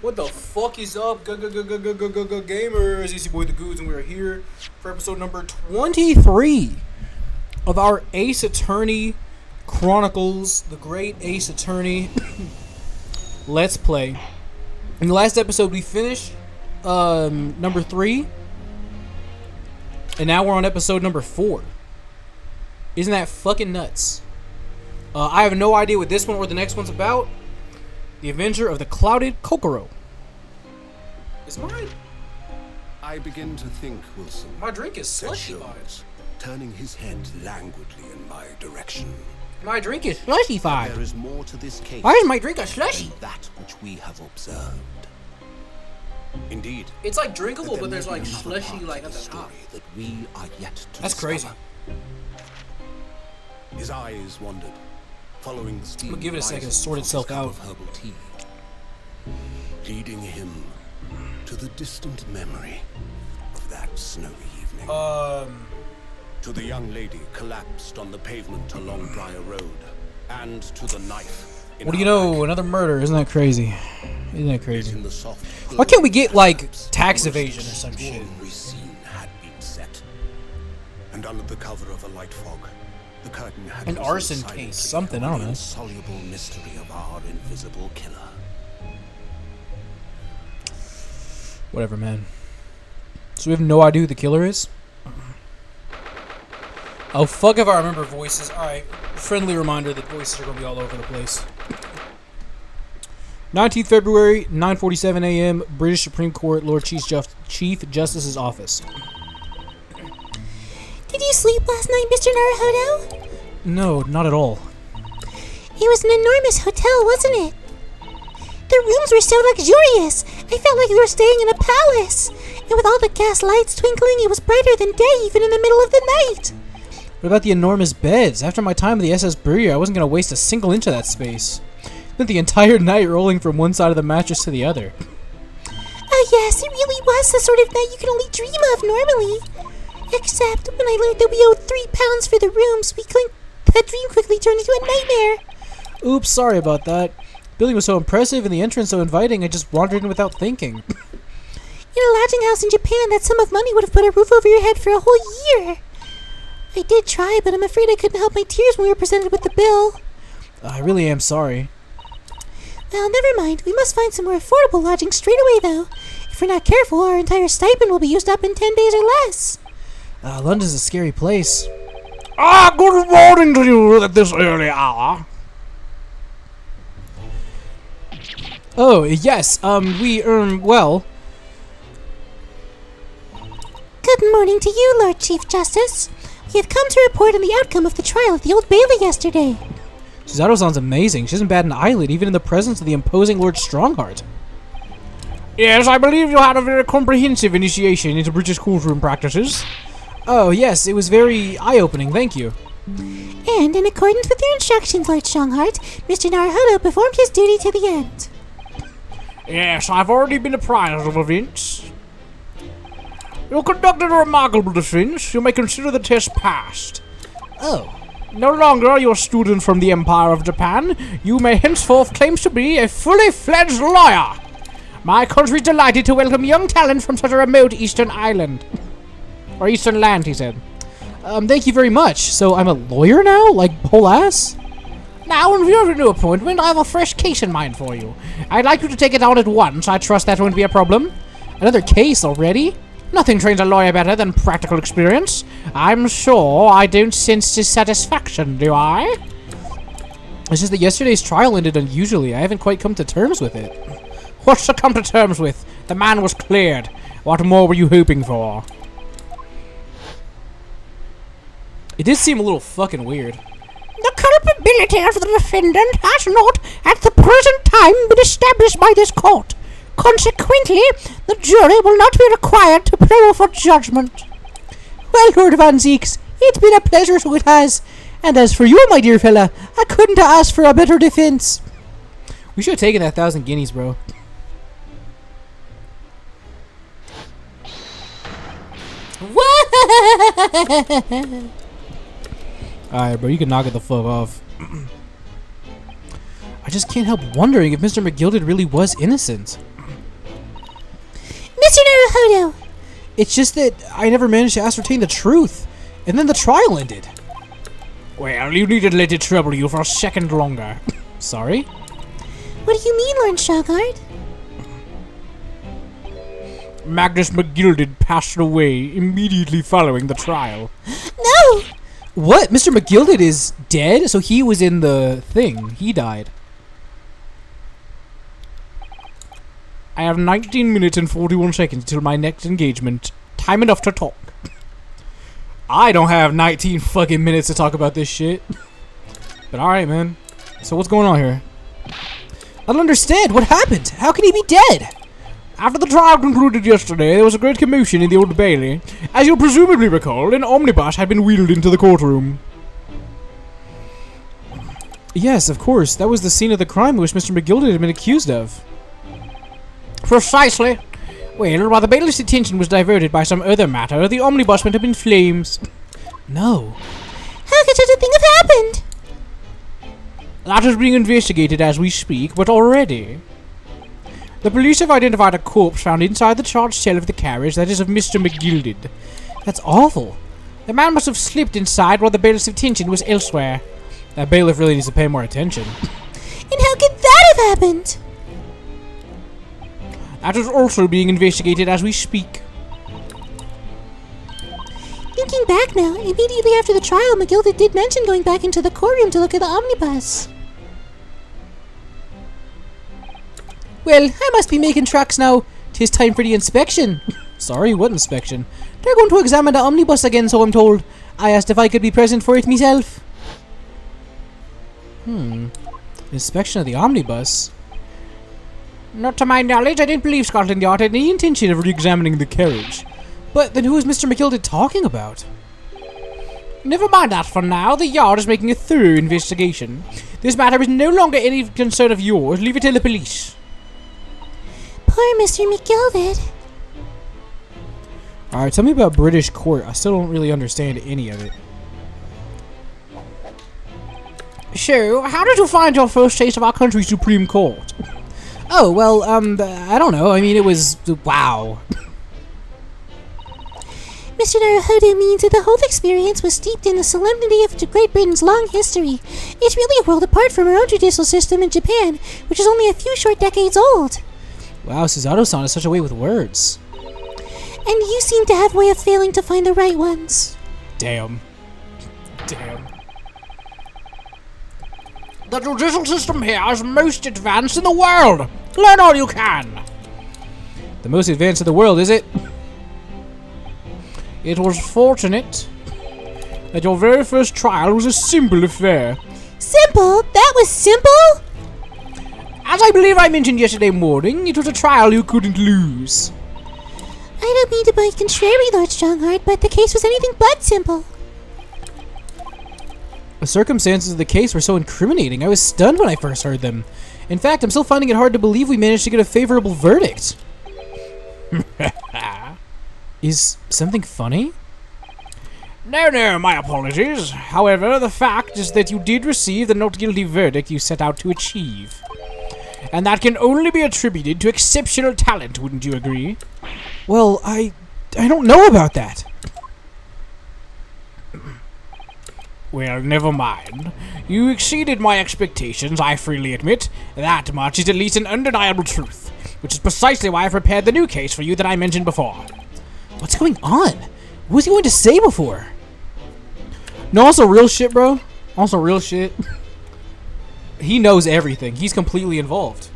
What the fuck is up, gamers? It's your boy The Goods, and we're here for episode number 23 of our Ace Attorney Chronicles, the Great Ace Attorney Let's Play. In the last episode, we finished number 3, and now we're on episode number 4. Isn't that fucking nuts? I have no idea what this one or the next one's about. The Avenger of the Clouded Kokoro. Is mine? I begin to think, Wilson. My drink is said slushy Sholmes, vibes. turning his head languidly in my direction. My drink is slushy There vibe. is more to this case Why is my drink a slushy? than that which we have observed. Indeed, It's like drinkable, there but may there's be like another slushy part like to at the the top. story that we are yet to That's discover. crazy. His eyes wandered, following the steam. I'm gonna give it a second to rising sort from his itself cup out. of herbal tea, leading him to the distant memory of that snowy evening. To the young lady collapsed on the pavement along Briar Road, and to the knife. What do you know? Another murder. Isn't that crazy? Isn't that crazy? In the soft Why can't we get, like, lamps, tax the most evasion or some shit? extraordinary scene had been set. And under the cover of a light fog, the curtain had An risen arson silently case, something, I over don't the know. insoluble mystery of our invisible killer. Whatever, man. So we have no idea who the killer is? Oh, fuck if I remember voices. Alright, friendly reminder that voices are going to be all over the place. 19th February, 9:47 a.m., British Supreme Court, Lord Chief Justice's office. Did you sleep last night, Mr. Naruhodo? No, not at all. It was an enormous hotel, wasn't it? The rooms were so luxurious. I felt like we were staying in a palace. And with all the gas lights twinkling, it was brighter than day, even in the middle of the night. What about the enormous beds? After my time at the SS Burrier, I wasn't going to waste a single inch of that space. Spent the entire night rolling from one side of the mattress to the other. Oh yes, it really was the sort of night you can only dream of normally. Except when I learned that we owed £3 for the rooms, that dream quickly turned into a nightmare. Oops, sorry about that. The building was so impressive and the entrance so inviting, I just wandered in without thinking. In a lodging house in Japan, that sum of money would have put a roof over your head for a whole year. I did try, but I'm afraid I couldn't help my tears when we were presented with the bill. I really am sorry. Well, never mind. We must find some more affordable lodging straight away, though. If we're not careful, our entire stipend will be used up in 10 days or less. London's a scary place. Good morning to you at this early hour. Oh, yes, well... Good morning to you, Lord Chief Justice. We have come to report on the outcome of the trial at the Old Bailey yesterday. Suzato sounds amazing. She doesn't bat an eyelid, even in the presence of the imposing Lord Strongheart. Yes, I believe you had a very comprehensive initiation into British courtroom practices. Oh, yes, it was very eye-opening, thank you. And in accordance with your instructions, Lord Strongheart, Mr. Naruhodo performed his duty to the end. Yes, I've already been apprised of events. You conducted a remarkable defense. You may consider the test passed. Oh. No longer are you a student from the Empire of Japan. You may henceforth claim to be a fully fledged lawyer. My country is delighted to welcome young talent from such a remote eastern island. Or eastern land, he said. Thank you very much. So I'm a lawyer now? Like, whole ass? Now, in view of your new appointment, I have a fresh case in mind for you. I'd like you to take it on at once. I trust that won't be a problem. Another case already? Nothing trains a lawyer better than practical experience. I'm sure I don't sense dissatisfaction, do I? It's just that yesterday's trial ended unusually. I haven't quite come to terms with it. What's to come to terms with? The man was cleared. What more were you hoping for? It did seem a little fucking weird. The culpability of the defendant has not, at the present time, been established by this court. Consequently, the jury will not be required to probe for judgment. Well, Lord Van Zeeks, it's been a pleasure, so it has. And as for you, my dear fella, I couldn't have asked for a better defense. We should have taken that 1,000 guineas, bro. Alright, bro, you can knock it the fuck off. I just can't help wondering if Mr. McGilded really was innocent. Naruhodo? It's just that I never managed to ascertain the truth, and then the trial ended. Well, you needn't let it trouble you for a second longer. Sorry? What do you mean, Lord Shogard? Magnus McGilded passed away immediately following the trial. No! What? Mr. McGilded is dead? So he was in the thing. He died. I have 19 minutes and 41 seconds till my next engagement. Time enough to talk. I don't have 19 fucking minutes to talk about this shit. But alright, man. So what's going on here? I don't understand. What happened? How can he be dead? After the trial concluded yesterday, there was a great commotion in the Old Bailey. As you'll presumably recall, an omnibus had been wheeled into the courtroom. Yes, of course. That was the scene of the crime which Mr. McGilded had been accused of. Precisely. Well, while the bailiff's attention was diverted by some other matter, the omnibus went up in flames. No. How could such a thing have happened? That is being investigated as we speak, but already. The police have identified a corpse found inside the charged cell of the carriage that is of Mr. McGilded. That's awful. The man must have slipped inside while the bailiff's attention was elsewhere. That bailiff really needs to pay more attention. And how could that have happened? That is also being investigated as we speak. Thinking back now, immediately after the trial, McGilded did mention going back into the courtroom to look at the omnibus. Well, I must be making tracks now. 'Tis time for the inspection. Sorry, what inspection? They're going to examine the omnibus again, so I'm told. I asked if I could be present for it myself. Inspection of the omnibus? Not to my knowledge, I didn't believe Scotland Yard had any intention of re-examining the carriage. But then who is Mr. McGilded talking about? Never mind that for now. The Yard is making a thorough investigation. This matter is no longer any concern of yours. Leave it to the police. Poor Mr. McGilded. Alright, tell me about British court. I still don't really understand any of it. So, how did you find your first taste of our country's Supreme Court? Oh, well, I don't know. I mean, it was... wow. Mr. Naruhodo means that the whole experience was steeped in the solemnity of Great Britain's long history. It's really a world apart from our own judicial system in Japan, which is only a few short decades old. Wow, Suzato-san is such a way with words. And you seem to have a way of failing to find the right ones. Damn. The judicial system here is most advanced in the world. Learn all you can. The most advanced in the world, is it? It was fortunate that your very first trial was a simple affair. Simple? That was simple? As I believe I mentioned yesterday morning, it was a trial you couldn't lose. I don't mean to be contrary, Lord Strongheart, but the case was anything but simple. The circumstances of the case were so incriminating. I was stunned when I first heard them. In fact, I'm still finding it hard to believe we managed to get a favorable verdict. Is something funny? No, my apologies. However, the fact is that you did receive the not guilty verdict you set out to achieve. And that can only be attributed to exceptional talent, wouldn't you agree? Well, I don't know about that. Well, never mind. You exceeded my expectations, I freely admit. That much is at least an undeniable truth, which is precisely why I prepared the new case for you that I mentioned before. What's going on? What was he going to say before? No, also real shit, bro. Also real shit. He knows everything. He's completely involved.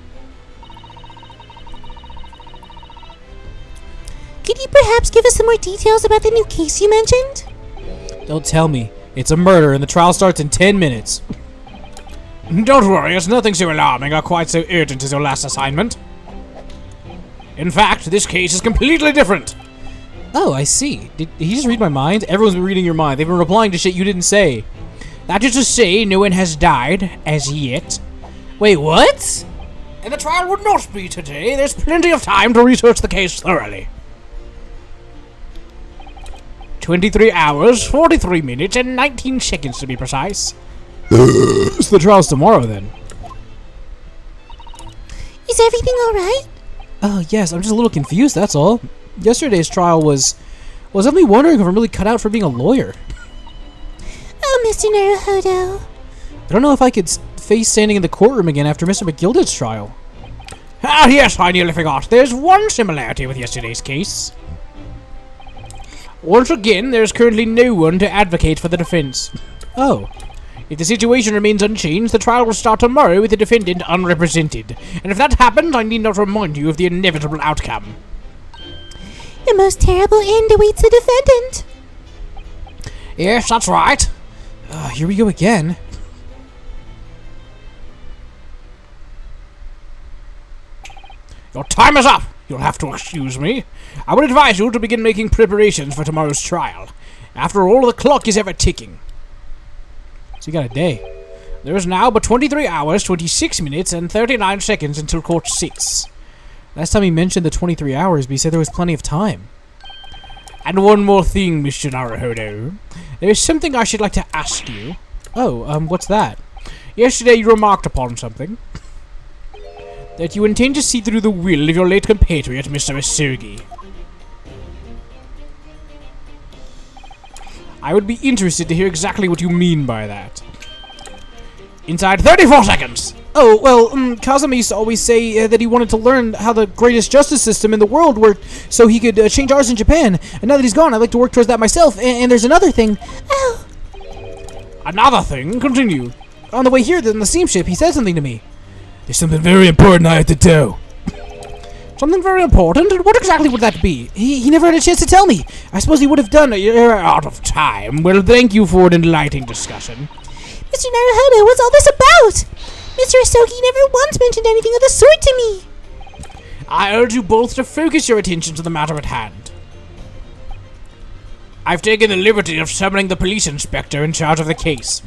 Could you perhaps give us some more details about the new case you mentioned? Don't tell me. It's a murder and the trial starts in 10 minutes. Don't worry, it's nothing so alarming or quite so urgent as your last assignment. In fact, this case is completely different. Oh, I see. Did he just read my mind? Everyone's been reading your mind. They've been replying to shit you didn't say. That is to say, no one has died, as yet. Wait, what? And the trial would not be today. There's plenty of time to research the case thoroughly. 23 hours, 43 minutes, and 19 seconds to be precise. So the trial's tomorrow, then. Is everything alright? Oh, yes, I'm just a little confused, that's all. yesterday's trial was only wondering if I'm really cut out for being a lawyer. Oh, Mr. Naruhodo. I don't know if I could face standing in the courtroom again after Mr. McGilded's trial. Ah, yes, I nearly forgot. There's one similarity with yesterday's case. Once again, there's currently no one to advocate for the defense. Oh. If the situation remains unchanged, the trial will start tomorrow with the defendant unrepresented. And if that happens, I need not remind you of the inevitable outcome. The most terrible end awaits the defendant. Yes, that's right. Here we go again. Your time is up. You'll have to excuse me. I would advise you to begin making preparations for tomorrow's trial. After all, the clock is ever ticking. So you got a day. There is now but 23 hours, 26 minutes, and 39 seconds until court sits. Last time he mentioned the 23 hours, but he said there was plenty of time. And one more thing, Mr. Naruhodo. There's something I should like to ask you. Oh, what's that? Yesterday you remarked upon something. That you intend to see through the will of your late compatriot, Mr. Asogi. I would be interested to hear exactly what you mean by that. Inside 34 seconds! Oh, well, Kazumi used to always say that he wanted to learn how the greatest justice system in the world worked so he could change ours in Japan. And now that he's gone, I'd like to work towards that myself. And there's another thing. Oh. Another thing? Continue. On the way here, on the steamship, he said something to me. There's something very important I have to do. Something very important? And what exactly would that be? He never had a chance to tell me. I suppose he would have done it. You're out of time. Well, thank you for an enlightening discussion. Mr. Naruhodo, what's all this about? Mr. Asogi never once mentioned anything of the sort to me. I urge you both to focus your attention to the matter at hand. I've taken the liberty of summoning the police inspector in charge of the case.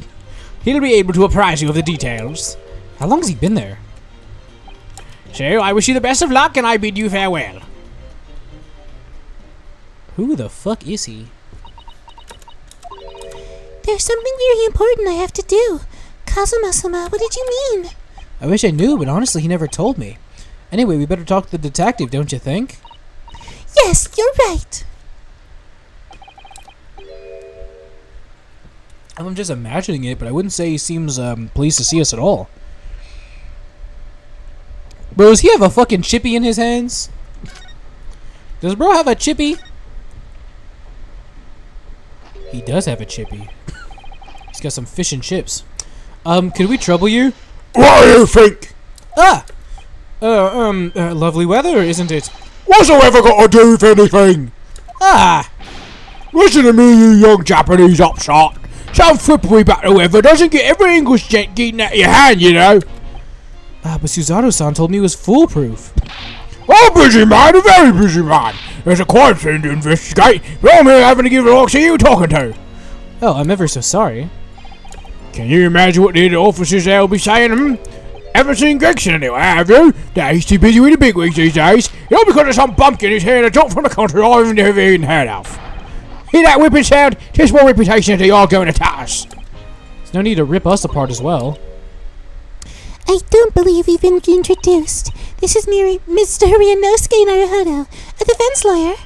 He'll be able to apprise you of the details. How long has he been there? So, I wish you the best of luck, and I bid you farewell. Who the fuck is he? There's something very important I have to do. Kazuma-sama, what did you mean? I wish I knew, but honestly, he never told me. Anyway, we better talk to the detective, don't you think? Yes, you're right. I'm just imagining it, but I wouldn't say he seems pleased to see us at all. Bro, does he have a fucking chippy in his hands? Does bro have a chippy? He does have a chippy. He's got some fish and chips. Could we trouble you? What do you think? Lovely weather, isn't it? What's I ever got to do with anything? Listen to me, you young Japanese upstart. Some frippery about the weather doesn't get every English gent getting out of your hand, you know. But Suzato-san told me it was foolproof. I'm a busy man, a very busy man. There's a crime scene to investigate, but I'm here having to give a look to you talking to. Oh, I'm ever so sorry. Can you imagine what the officers there will be saying? Haven't seen Gregson anyway, have you? Nah, he's too busy with the bigwigs these days. You know, because there's some bumpkin he's here in a drop from the country I've never even heard of. Hear that whipping sound? Just more reputation that you're going to task. There's no need to rip us apart as well. I don't believe we've been introduced. This is Mr. Ryunosuke Naruhodo, a defense lawyer.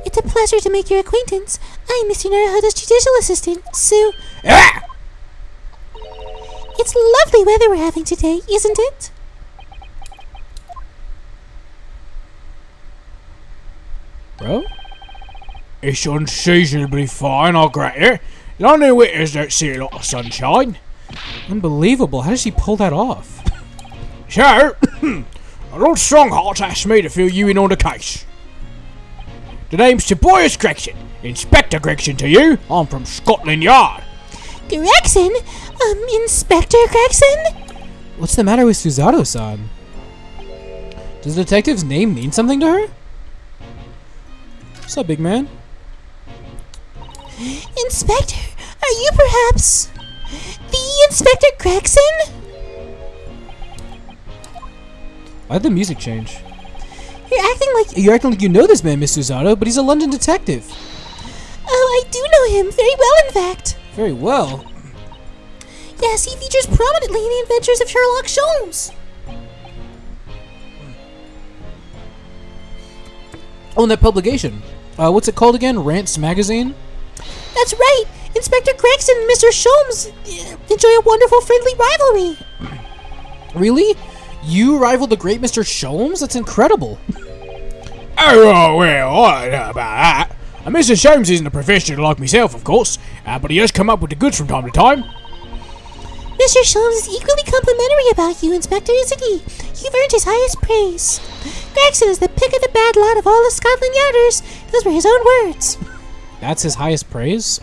It's a pleasure to make your acquaintance. I'm Mr. Naruhodo's judicial assistant, Sue. It's lovely weather we're having today, isn't it? Bro? It's unseasonably fine, I'll grant it. London winters don't see a lot of sunshine. Unbelievable. How does she pull that off? So, Lord Strongheart asked me to fill you in on the case. The name's Tobias Gregson. Inspector Gregson to you. I'm from Scotland Yard. Gregson? Inspector Gregson? What's the matter with Suzato-san? Does the detective's name mean something to her? What's up, big man? Inspector, are you perhaps the Inspector Gregson? Why'd the music change? You're acting like you know this man, Miss Suzato, but he's a London detective. Oh, I do know him very well, in fact. Very well. Yes, he features prominently in the adventures of Sherlock Holmes. on that publication. What's it called again? Rants Magazine? That's right. Inspector Gregson and Mr. Sholmes enjoy a wonderful friendly rivalry. Really? You rival the great Mr. Sholmes? That's incredible. Oh, well, I don't know about that. Mr. Sholmes isn't a professional like myself, of course, but he does come up with the goods from time to time. Mr. Sholmes is equally complimentary about you, Inspector, isn't he? You've earned his highest praise. Gregson is the pick of the bad lot of all the Scotland Yarders. Those were his own words. That's his highest praise?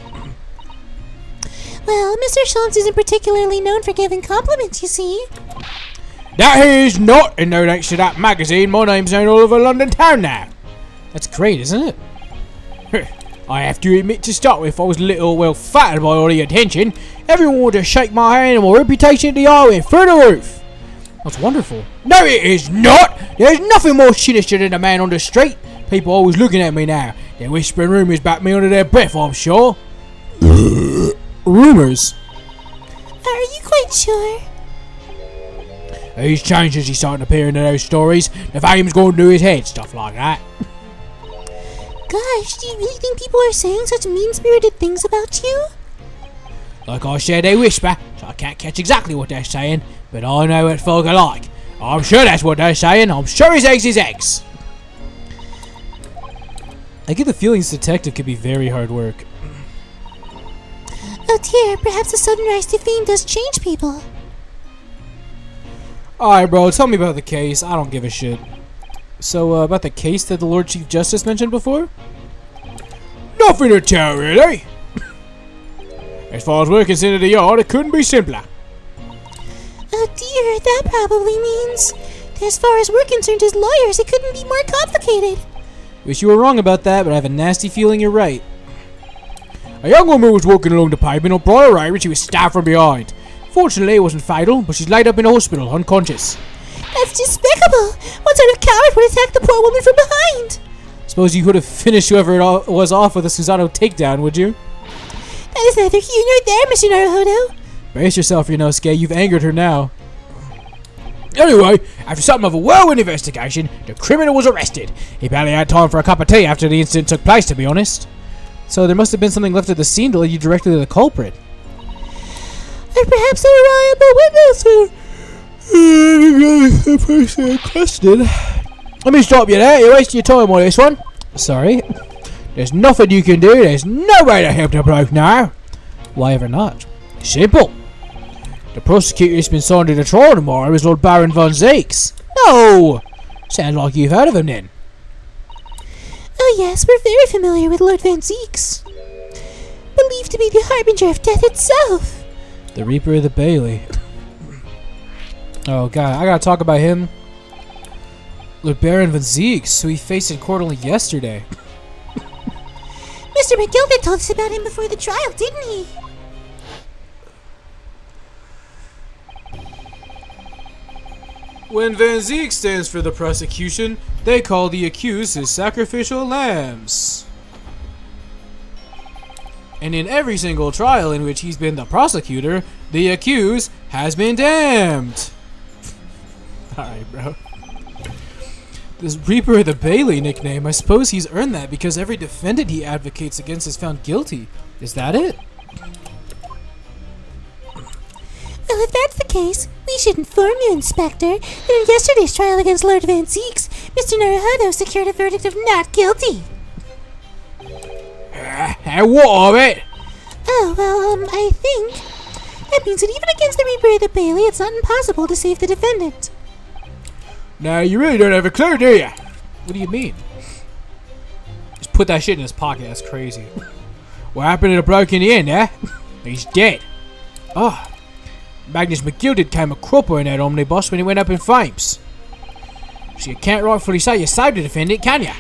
Well, Mr. Sholmes isn't particularly known for giving compliments, you see. That is not, and no thanks to that magazine, my name's known all over London town now. That's great, isn't it? I have to admit to start with, I was a little, well, flattered by all the attention. Everyone wanted to shake my hand and my reputation at the eye went through the roof. That's wonderful. No, it is not! There's nothing more sinister than a man on the street. People always looking at me now. They're whispering rumours about me under their breath, I'm sure. Rumors? Are you quite sure? He's changed as he's starting to appear into those stories. The fame's going to his head, stuff like that. Gosh, do you really think people are saying such mean-spirited things about you? Like I said, they whisper, so I can't catch exactly what they're saying, but I know what folk are like. I'm sure that's what they're saying. I'm sure his eggs is eggs. I get the feeling this detective could be very hard work. Oh dear, perhaps a sudden rise to fame does change people. Alright, bro, tell me about the case. I don't give a shit. So, about the case that the Lord Chief Justice mentioned before? Nothing to tell, really. As far as we're concerned at the yard, it couldn't be simpler. Oh dear, that probably means, as far as we're concerned as lawyers, it couldn't be more complicated. Wish you were wrong about that, but I have a nasty feeling you're right. A young woman was walking along the pavement on Briar Road when she was stabbed from behind. Fortunately, it wasn't fatal, but she's laid up in a hospital, unconscious. That's despicable! What sort of coward would attack the poor woman from behind? Suppose you could have finished whoever it was off with a Susano takedown, would you? That is neither here nor there, Mr. Naruhodo. Brace yourself, Ryunosuke. You've angered her now. Anyway, after something of a whirlwind investigation, the criminal was arrested. He barely had time for a cup of tea after the incident took place, to be honest. So there must have been something left at the scene to lead you directly to the culprit. Or perhaps a reliable witness. The person question. Let me stop you there. You're wasting your time on this one. Sorry? There's nothing you can do. There's no way to help the bloke now. Why ever not? Simple. The prosecutor's been signed to the trial tomorrow is Lord Baron von Zeeks. No! Sounds like you've heard of him then. Oh yes, we're very familiar with Lord Van Zeeks. Believed to be the harbinger of death itself. The Reaper of the Bailey. Oh god, I gotta talk about him. Lord Baron von Zeeks, who he faced in court only yesterday. Mr. McGilvin told us about him before the trial, didn't he? When Van Zeeks stands for the prosecution, they call the accused his sacrificial lambs. And in every single trial in which he's been the prosecutor, the accused has been damned. Alright, bro. This Reaper of the Bailey nickname, I suppose he's earned that because every defendant he advocates against is found guilty. Is that it? Well, if that's the case, we should inform you, Inspector, that in yesterday's trial against Lord Van Zeeks, Mr. Naruhodo secured a verdict of not guilty. And what of it? Oh, well, I think that means that even against the Reaper of the Bailey, it's not impossible to save the defendant. Now, you really don't have a clue, do you? What do you mean? Just put that shit in his pocket, that's crazy. What happened to the bloke in the end, eh? He's dead. Ah. Magnus McGilded came a cropper in that omnibus when he went up in flames. So you can't rightfully say you saved the defendant, can you?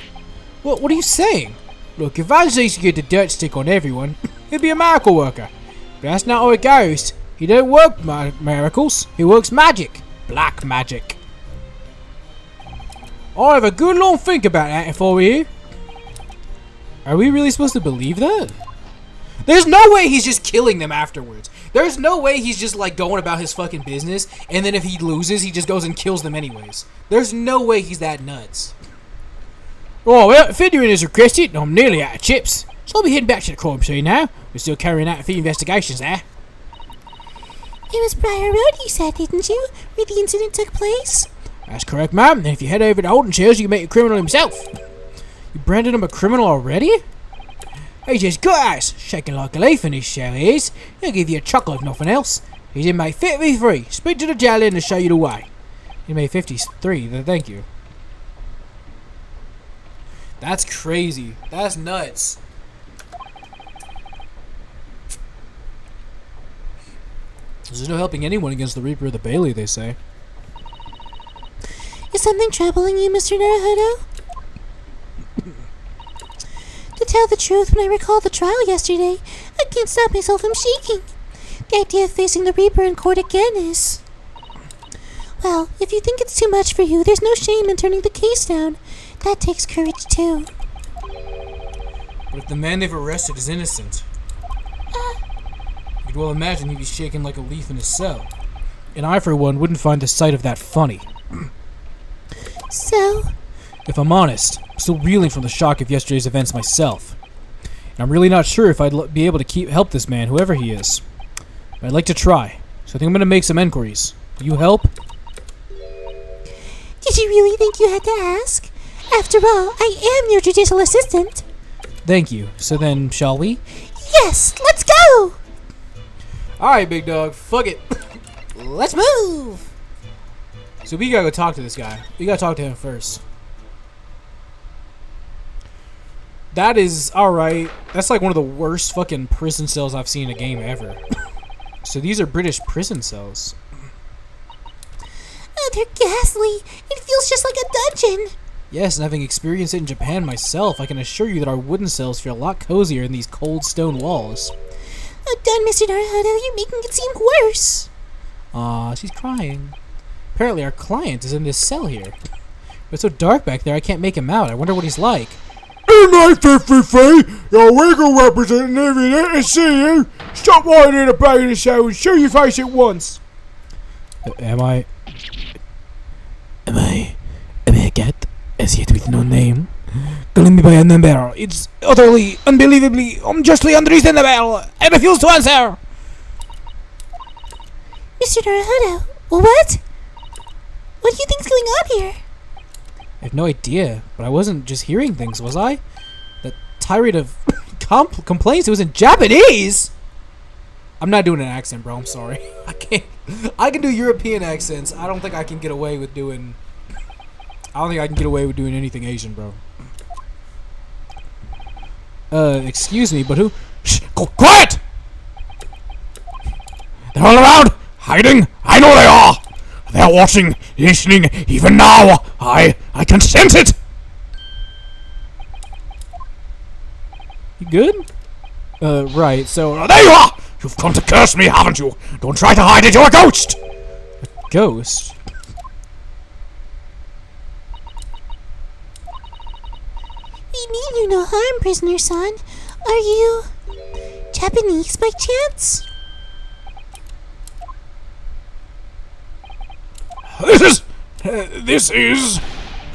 What are you saying? Look, if Van Zeeks could get the dirt stick on everyone, he'd be a miracle worker. But that's not how it goes. He don't work miracles, he works magic. Black magic. I'll have a good long think about that if I were you. Are we really supposed to believe that? There's no way he's just killing them afterwards. There's no way he's just like going about his fucking business and then if he loses he just goes and kills them anyways. There's no way he's that nuts. Oh, well, if anyone is requested, I'm nearly out of chips. So I'll be heading back to the crime scene now. We're still carrying out a few investigations there. It was Briar Road, you said, didn't you? Where the incident took place? That's correct, ma'am. And if you head over to Holden Shells, you can meet a criminal himself. You branded him a criminal already? He's just got us, shaking like a leaf in his shell he is. He'll give you a chuckle if nothing else. He's inmate 53. Speak to the jailer and show you the way. Inmate 53, then thank you. That's crazy. That's nuts. There's no helping anyone against the Reaper of the Bailey, they say. Is something troubling you, Mr. Naruhodo? To tell the truth, when I recall the trial yesterday, I can't stop myself from shaking. The idea of facing the Reaper in court again is... Well, if you think it's too much for you, there's no shame in turning the case down. That takes courage, too. But if the man they've arrested is innocent, you could well imagine he'd be shaking like a leaf in his cell. And I, for one, wouldn't find the sight of that funny. So? If I'm honest, I'm still reeling from the shock of yesterday's events myself. And I'm really not sure if I'd be able to help this man, whoever he is. But I'd like to try, so I think I'm going to make some enquiries. Will you help? Did you really think you had to ask? After all, I am your judicial assistant. Thank you. So then, shall we? Yes, let's go! Alright, big dog. Fuck it. Let's move! So we gotta go talk to this guy. We gotta talk to him first. That is alright. That's like one of the worst fucking prison cells I've seen in a game ever. So these are British prison cells. Oh, they're ghastly. It feels just like a dungeon. Yes, and having experienced it in Japan myself, I can assure you that our wooden cells feel a lot cozier than these cold stone walls. Oh, done, Mr. Naruhodo. You're making it seem worse. Aw, she's crying. Apparently our client is in this cell here. But it's so dark back there I can't make him out. I wonder what he's like. Inmate 53, your legal representative here to see you. Stop whining in the back of the cell and show your face at once. Am I a cat? As yet with no name. Calling me by a number. It's utterly, unbelievably, unjustly unreasonable. I refuse to answer. Mr. Naruhodo, what? What do you think's going on here? I have no idea, but I wasn't just hearing things, was I? That tirade of complaints, it was in Japanese! I'm not doing an accent, bro, I'm sorry. I can't. I can do European accents. I don't think I can get away with doing... I don't think I can get away with doing anything Asian, bro. Excuse me, but who... Shh, quiet! They're all around, hiding. I know they are. They're watching, listening, even now. I can sense it. You good? Right, so... There you are! You've come to curse me, haven't you? Don't try to hide it, you're a ghost! Ghost? We mean you no harm, prisoner son. Are you... Japanese by chance? This is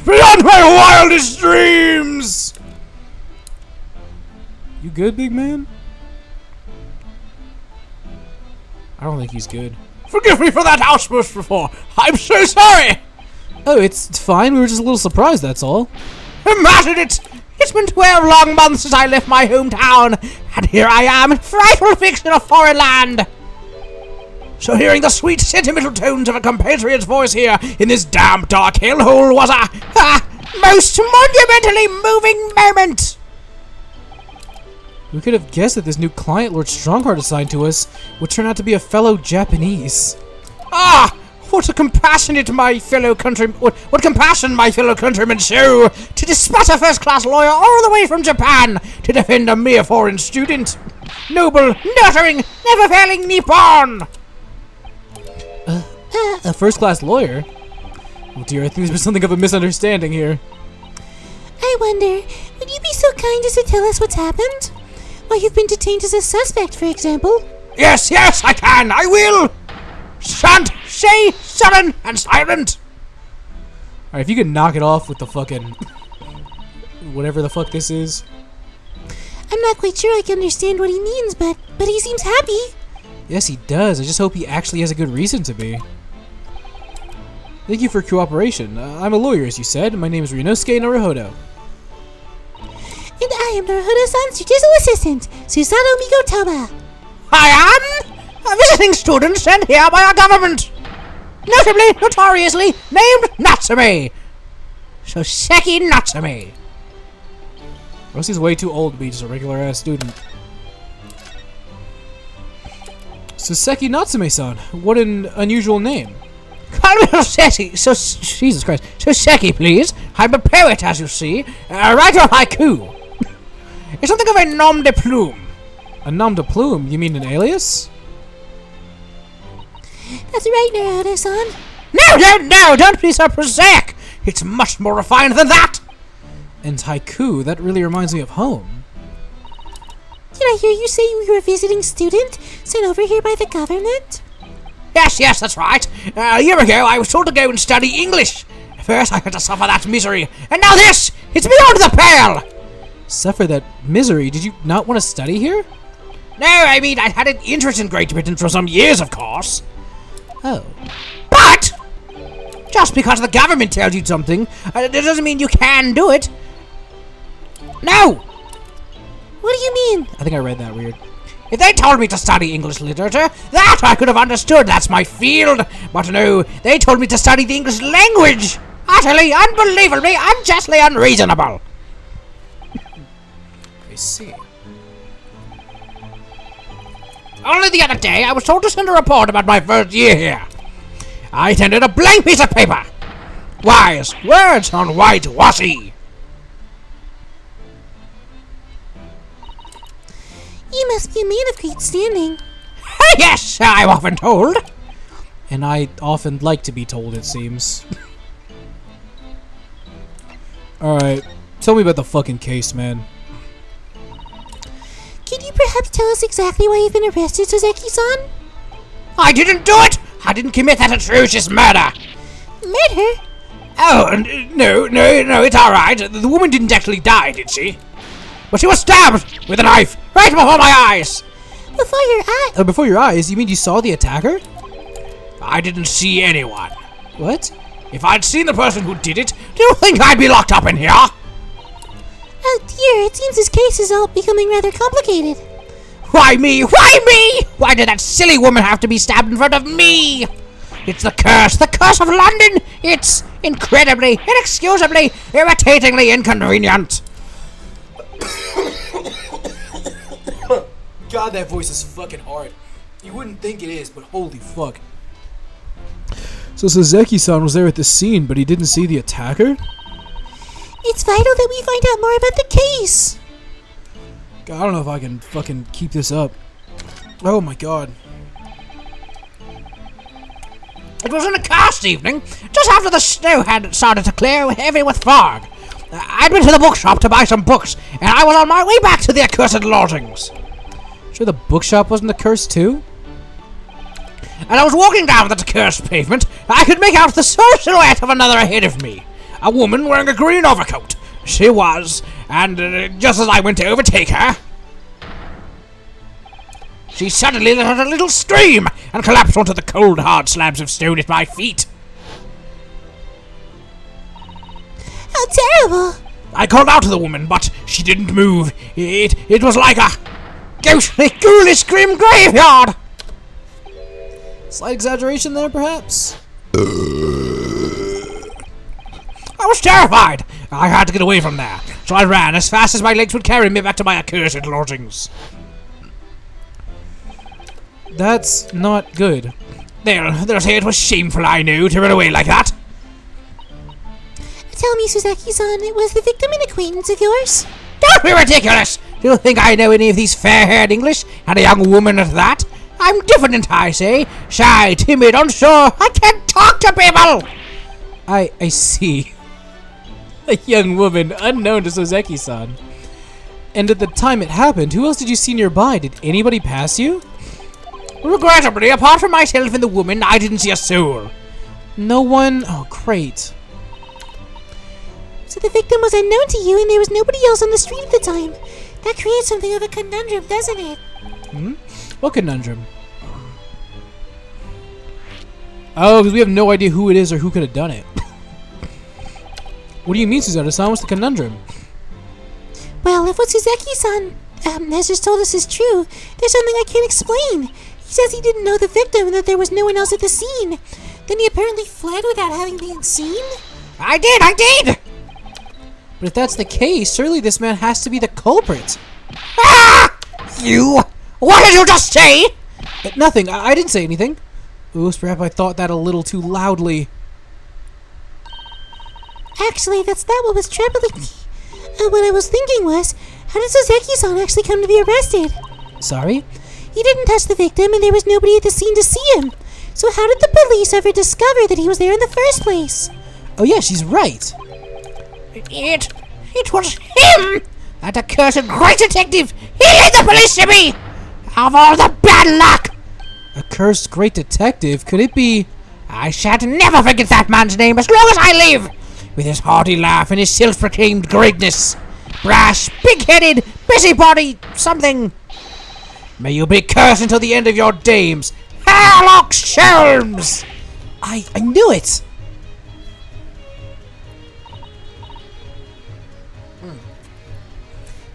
beyond my wildest dreams! You good, big man? I don't think he's good. Forgive me for that outburst before. I'm so sorry! Oh, it's fine. We were just a little surprised, that's all. Imagine it! It's been 12 long months since I left my hometown, and here I am, frightful fixed in a foreign land. So hearing the sweet, sentimental tones of a compatriot's voice here in this damp, dark hellhole was a most monumentally moving moment. We could have guessed that this new client Lord Strongheart assigned to us would turn out to be a fellow Japanese. Ah! What compassion my fellow countrymen show to dispatch a first-class lawyer all the way from Japan to defend a mere foreign student. Noble, nurturing, never-failing Nippon! A first-class lawyer? Oh dear, I think there's been something of a misunderstanding here. I wonder, would you be so kind as to tell us what's happened? Why you've been detained as a suspect, for example? Yes, I can, I will! Shan't say sullen and silent! Alright, if you could knock it off with the fucking... whatever the fuck this is. I'm not quite sure I can understand what he means, but he seems happy. Yes, he does. I just hope he actually has a good reason to be. Thank you for your cooperation. I'm a lawyer, as you said. My name is Ryunosuke Naruhodo. And I am Naruhodo-san's judicial assistant, Susanoo Migotama. I am a visiting student sent here by our government. Notoriously named Natsume. Soseki Natsume. Rosie's way too old to be just a regular-ass student. Soseki Natsume-san. What an unusual name. Call me Soseki. Jesus Christ. Soseki, please. I'm a poet, as you see. Write a haiku. It's something of a nom de plume. A nom de plume? You mean an alias? That's right, Naruhodo-san. No, don't be so prosaic. It's much more refined than that. And haiku, that really reminds me of home. Did I hear you say you were a visiting student sent over here by the government? Yes, that's right. A year ago, I was told to go and study English. First, I had to suffer that misery. And now this! It's beyond the pale! Suffer that misery? Did you not want to study here? No, I mean, I had an interest in Great Britain for some years, of course. Oh. But! Just because the government tells you something, it doesn't mean you can do it. No! What do you mean? I think I read that weird. If they told me to study English literature, that I could have understood. That's my field. But no, they told me to study the English language. Utterly, unbelievably, unjustly unreasonable. I see. Only the other day, I was told to send a report about my first year here. I tendered a blank piece of paper. Wise words on white washi. You must be a man of great standing. Yes, I'm often told. And I often like to be told, it seems. Alright, tell me about the fucking case, man. Can you perhaps tell us exactly why you've been arrested, Soseki-san? I didn't do it! I didn't commit that atrocious murder! Murder? Oh, no, it's alright. The woman didn't actually die, did she? But she was stabbed with a knife right before my eyes! Before your eyes? Before your eyes? You mean you saw the attacker? I didn't see anyone. What? If I'd seen the person who did it, do you think I'd be locked up in here? Oh dear, it seems this case is all becoming rather complicated. Why me? Why me? Why did that silly woman have to be stabbed in front of me? It's the curse of London! It's incredibly, inexcusably, irritatingly inconvenient! God, that voice is fucking hard. You wouldn't think it is, but holy fuck. So Soseki-san was there at the scene, but he didn't see the attacker? It's vital that we find out more about the case. God, I don't know if I can fucking keep this up. Oh my god. It was in a cast evening, just after the snow had started to clear heavy with fog. I'd been to the bookshop to buy some books, and I was on my way back to the accursed lodgings. Sure the bookshop wasn't accursed too? And I was walking down that accursed pavement, I could make out the silhouette of another ahead of me. A woman wearing a green overcoat. She was, and just as I went to overtake her, she suddenly let out a little scream and collapsed onto the cold, hard slabs of stone at my feet. How terrible! I called out to the woman, but she didn't move. It was like a ghostly, ghoulish, grim graveyard. Slight exaggeration there, perhaps? I was terrified. I had to get away from there, so I ran as fast as my legs would carry me back to my accursed lodgings. That's not good. They'll say it was shameful, I know, to run away like that. Tell me, Soseki-san, was the victim an acquaintance of yours? Don't be ridiculous! Do you think I know any of these fair-haired English, and a young woman at that? I'm diffident, I say. Shy, timid, unsure. I can't talk to people! I see. A young woman unknown to Soseki-san. And at the time it happened, who else did you see nearby? Did anybody pass you? Regrettably, apart from myself and the woman, I didn't see a soul. No one? Oh, great. So but the victim was unknown to you and there was nobody else on the street at the time. That creates something of a conundrum, doesn't it? What conundrum? Oh, because we have no idea who it is or who could have done it. What do you mean, Suzuki-san? What's the conundrum? Well, if what Suzeki-san has just told us is true, there's something I can't explain. He says he didn't know the victim and that there was no one else at the scene. Then he apparently fled without having been seen? I did! But if that's the case, surely this man has to be the culprit. Ah! You! What did you just say? Nothing. I didn't say anything. Oops, perhaps I thought that a little too loudly. Actually, that's not what was troubling me. What I was thinking was, how did Suzeki-san actually come to be arrested? Sorry? He didn't touch the victim and there was nobody at the scene to see him. So how did the police ever discover that he was there in the first place? Oh yeah, she's right. It was him! That accursed great detective! He led the police to me! Of all the bad luck! A cursed great detective? Could it be... I shan't never forget that man's name as long as I live! With his hearty laugh and his self-proclaimed greatness. Brash, big-headed, busybody, something. May you be cursed until the end of your days. Herlock Sholmes! I knew it!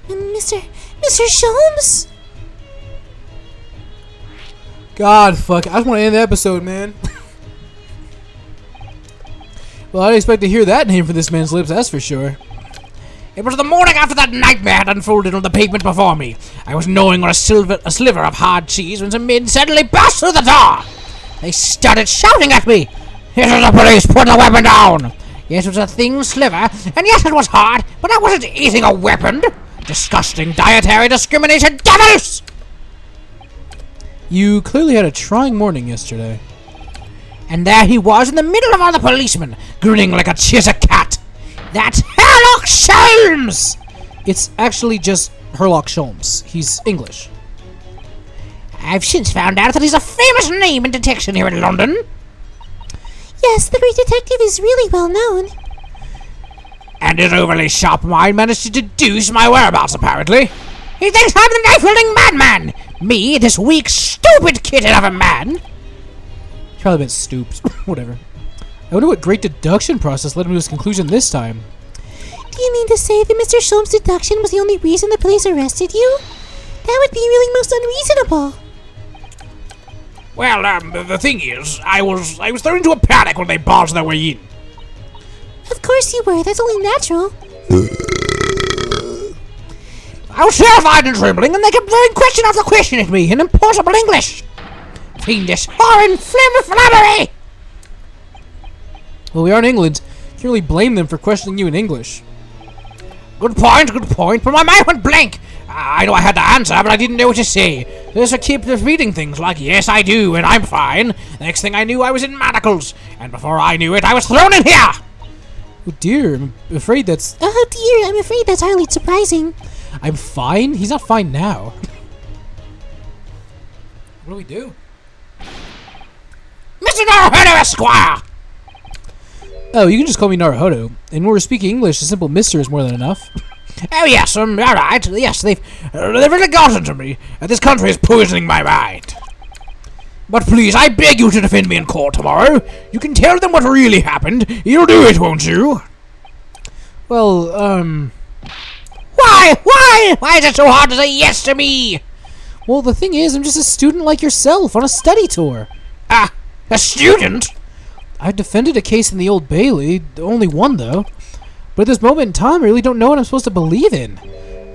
Mr. Sholmes? God, fuck. I just want to end the episode, man. Well, I didn't expect to hear that name from this man's lips, that's for sure. It was the morning after that nightmare had unfolded on the pavement before me. I was gnawing on a sliver of hard cheese when some men suddenly burst through the door. They started shouting at me. It was the police, put the weapon down. Yes, it was a thin sliver, and yes, it was hard, but I wasn't eating a weapon. Disgusting dietary discrimination devils! You clearly had a trying morning yesterday. And there he was in the middle of all the policemen, grinning like a cheshire cat. That's Herlock Sholmes! It's actually just Herlock Sholmes. He's English. I've since found out that he's a famous name in detection here in London. Yes, the great detective is really well known. And his overly sharp mind managed to deduce my whereabouts, apparently. He thinks I'm the knife-wielding madman! Me, this weak, stupid kitten of a man! Probably been stooped. Whatever. I wonder what great deduction process led him to his conclusion this time. Do you mean to say that Mr. Sholmes' deduction was the only reason the police arrested you? That would be really most unreasonable. Well, the thing is, I was thrown into a panic when they barged their way in. Of course you were, that's only natural. I was terrified and trembling, and they kept throwing question after question at me in impossible English. Fiendish, foreign, flimflammery! Well, we are in England. You can't really blame them for questioning you in English. Good point, but my mind went blank. I know I had to answer, but I didn't know what to say. This would keep repeating things like, yes, I do, and I'm fine. Next thing I knew, I was in manacles, and before I knew it, I was thrown in here! Oh dear, I'm afraid that's... Oh dear, I'm afraid that's highly surprising. I'm fine? He's not fine now. What do we do? Mr. Naruhodo Esquire! Oh, you can just call me Naruhodo. And when we're speaking English, a simple mister is more than enough. Oh yes, all right. Yes, they've really gotten to me. This country is poisoning my mind. But please, I beg you to defend me in court tomorrow. You can tell them what really happened. You'll do it, won't you? Well, Why is it so hard to say yes to me? Well, the thing is, I'm just a student like yourself on a study tour. Ah, a student? I defended a case in the Old Bailey, only one though. But at this moment in time, I really don't know what I'm supposed to believe in.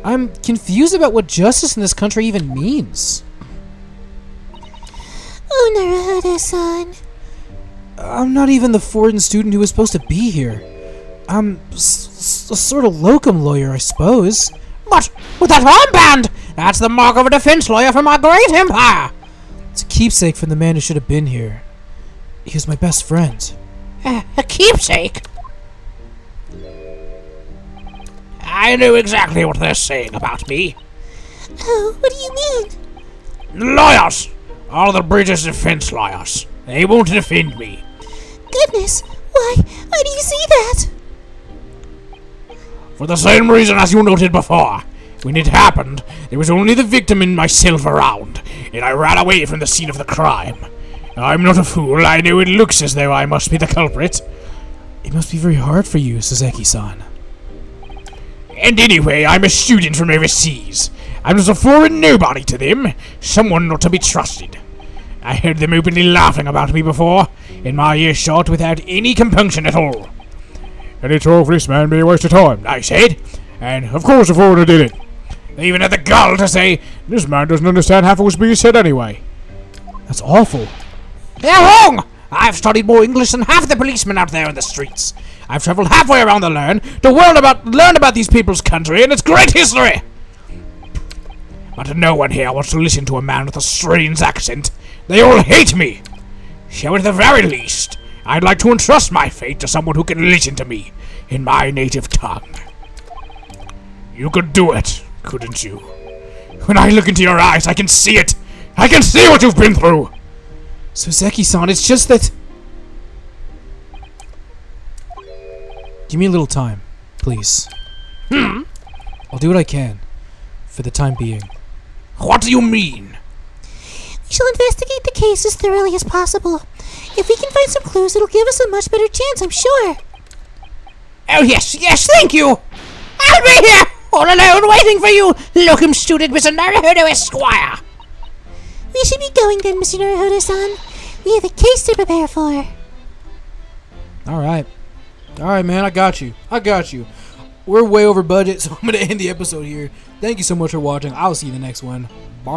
I'm confused about what justice in this country even means. Oh, Naruhodo-san. I'm not even the foreign student who was supposed to be here. I'm a sort of locum lawyer, I suppose. But with that armband, that's the mark of a defense lawyer from our great empire. It's a keepsake from the man who should have been here. He was my best friend. A keepsake? I know exactly what they're saying about me. Oh, what do you mean? Lawyers! All the British defense lawyers. They won't defend me. Goodness, why do you say that? For the same reason as you noted before. When it happened, there was only the victim and myself around, and I ran away from the scene of the crime. I'm not a fool. I know it looks as though I must be the culprit. It must be very hard for you, Soseki-san. And anyway, I'm a student from overseas. I'm just a foreign nobody to them, someone not to be trusted. I heard them openly laughing about me before, in my earshot without any compunction at all. And it's all for this man be a waste of time, I said. And of course a foreigner did it. They even had the gall to say, this man doesn't understand half of what's being said anyway. That's awful. They're wrong! I've studied more English than half the policemen out there in the streets. I've traveled halfway around the learn to learn about these people's country and its great history. But no one here wants to listen to a man with a strange accent. They all hate me. So at the very least, I'd like to entrust my fate to someone who can listen to me in my native tongue. You could do it, couldn't you? When I look into your eyes, I can see it. I can see what you've been through. Soseki-san, it's just that... Give me a little time, please. I'll do what I can, for the time being. What do you mean? We shall investigate the case as thoroughly as possible. If we can find some clues, it'll give us a much better chance, I'm sure. Oh yes, thank you. I'll be here, all alone, waiting for you, locum student Mr. Naruhodo Esquire. We should be going then, Mr. Naruhodo-san. We have a case to prepare for. Alright, man, I got you. We're way over budget, so I'm going to end the episode here. Thank you so much for watching. I'll see you in the next one. Bye.